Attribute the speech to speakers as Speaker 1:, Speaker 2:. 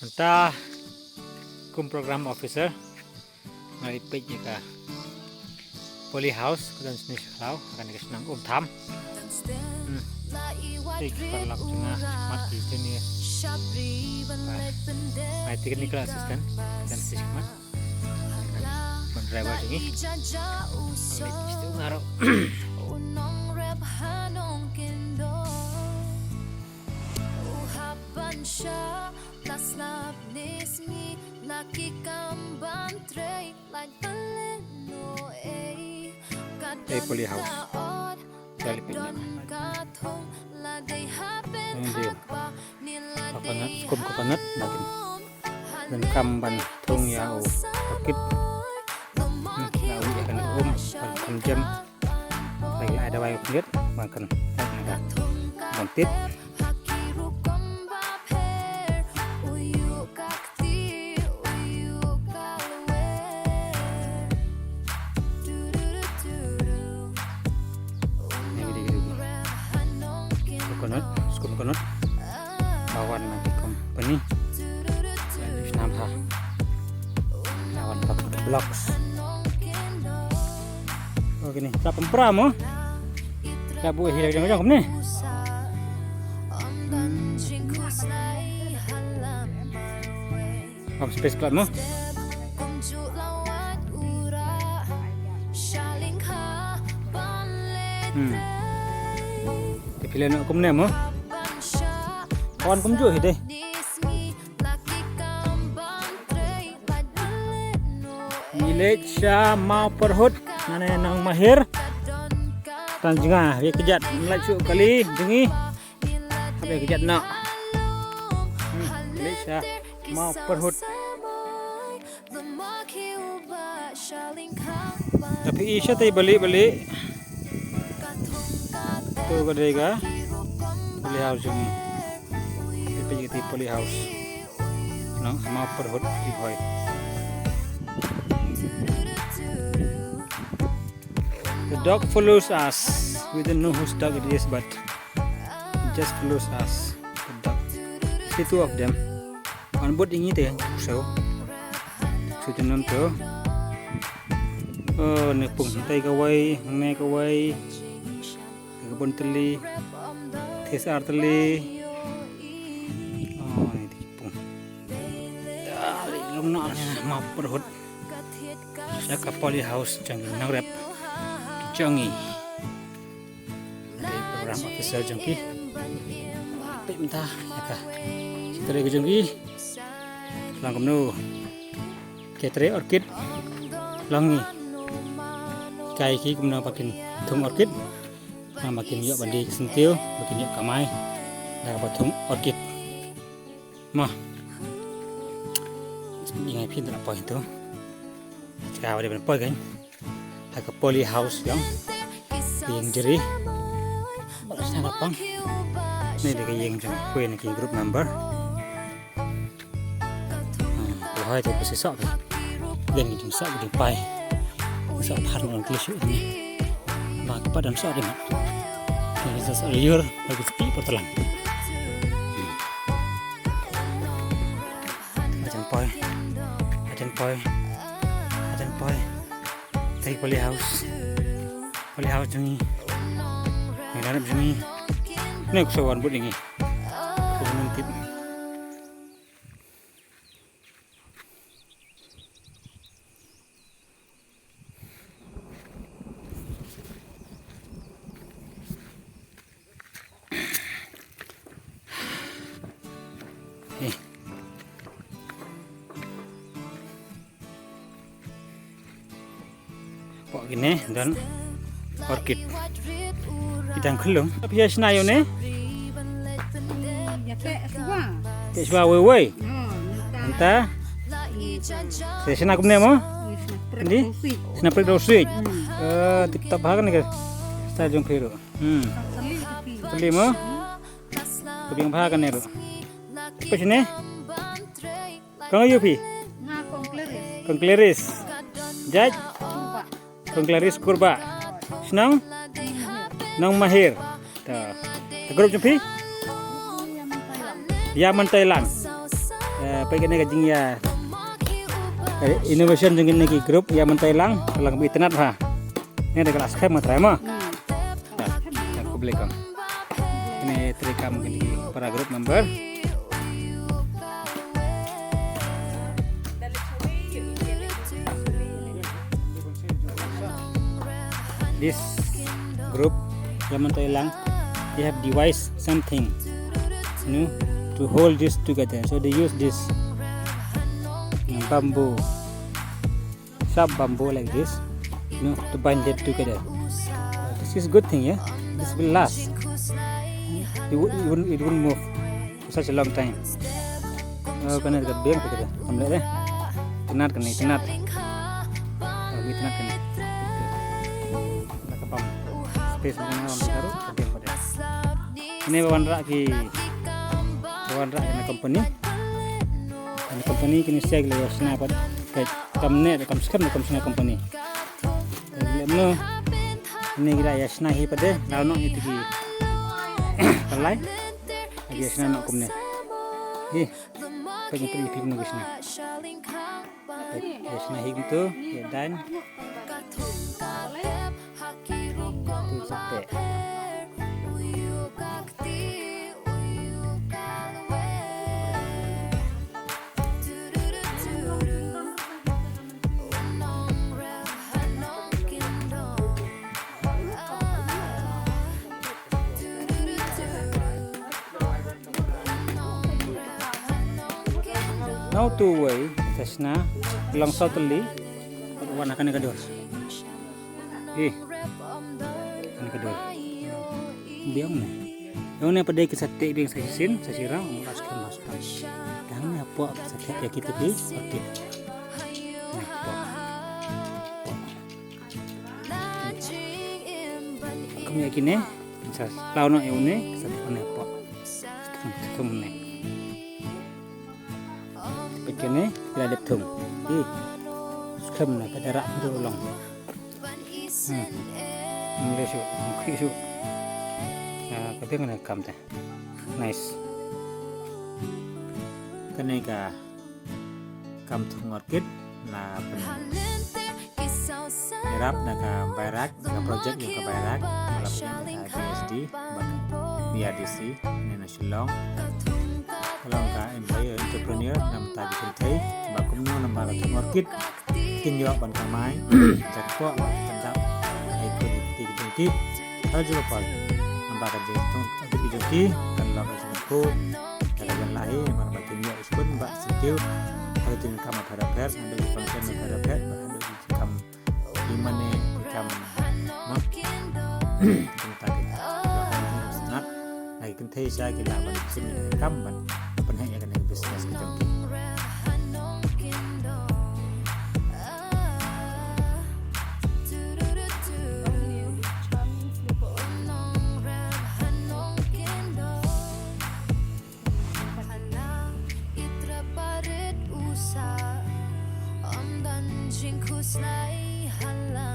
Speaker 1: Entah kum program officer ngalipit jika Poly House dan jenis kalau akan dikenang tham ik perlak tengah mati jenis my technical assistant dan sikmat driver ini itu ngaruh Poly House Galipitnya ini dia coconut bagian dan kamban tung ya rakit lalu akan jam lagi ada wayu kulit makan ada bantit coconut lawan nanti company nama lawan pakai blocks oh gini tak pempram oh tak buat hilang jangan ni apa space club mo pilihan aku ni mo kawan kumju deh milik Syah mau perhut nane nang mahir tan jengah dia kejat melak cuk kali jengi sampai kejat nak milik Syah mau perhut tapi Isya tadi balik tu kedai ka Poly House jengi di Poly House nang mau perhut di hoy the dog follows us. We don't know whose dog it is, but it just follows us. The dog. The two of them. One boat ini teh, so jenon tu. Oh, nepung tai kawai, ngai kawai, kebun teli, TSR teli. Oh, ini tipung. Dari lumnaknya mau perhut. Saya ke Poly House jangan nang rep. Jongi dari program officer Jongki tapi minta ya kah kita lagi Jongki langkum nu ketre orchid langi kai ki kumna pakin thung orchid makin yuk bandi sentil makin yuk kamai dah batung orchid mah ingai pin tak apa itu sekarang ada berapa kan ke Poly House yang jerih sana lapang ini dia yang jeng kue ni grup member hai tu pasti sok yang jeng sok di pai sok par orang kelis ini mak padan sok dia ini sok liur bagi sepi pertelan ajan poi Take Poly House jengi, ngarap jengi, ni aku sawan buat ini, aku mentip. Pok gini dan orchid kita kelung tapi ya senayo ne ke swa we entah saya sena kumne mo ini sena prik dosik tiktok bahagan ke sta jong phiro teli mo kubing bahagan ne ro apa sini kang yupi kongkleris jaj kongkleris kurba senang nang mahir grup jumpi Yaman Thailand Pagkene ka jing ya innovation jeng ini grup yang mentailang lang internet ha. Ini ada kelas kem matrai mah. Aku beli kam. Ini terekam mungkin para grup member. This group yang mentailang they have device something, to hold this together. So they use this bamboo, sharp bamboo like this, to bind it together. This is good thing, yeah. This will last. It won't move for such a long time. Karena dekat biang kita, ambil deh. Tenat kena, tenat. Kami tenat kena. Nak kapam. Space mana orang taruh, biang pada. Ini bawanra na company. Ang company kini siya gila na pa kay kamne kam skam na kamsina company. Lemno ini gila yasna hi pade law no iti ki kalai agi yasna no kumne. Hi pagi pagi pig no gisna. Yasna hi gitu ya dan tu sampai now to way tasna long totally wan akan kedua akan kedua biang nih yang pada kisate biang sasin sasira mas kemas dan apa kisate ya kita di oke kamu yakin nih bisa lawan yang ini kisate apa temen Begini kita ada tung, skam nak ada rak tu long, mulai su, mungkin su, tapi kan kam teh, nice, kan ni ka kam tung orchid, na berap nak ka bayrak, ka project yang ka bayrak, malam BSD, BRDC, ni nasional. Kalau ka entrepreneur nam tadi kuntai bakum no nam bala orchid tinjo ban kamai jakko tentang ikut di ajo pal nam bala jitong di joki kan la ko kan lahi man batin ya isbun ba setiu kalau tin kam therapet ada di function therapet ada di kam di mana kam mak tentang sangat lagi kuntai saya kira ban sini kam ban penhanya kan bisnis kita. Hãy subscribe cho kênh Ghiền Mì Gõ để không bỏ lỡ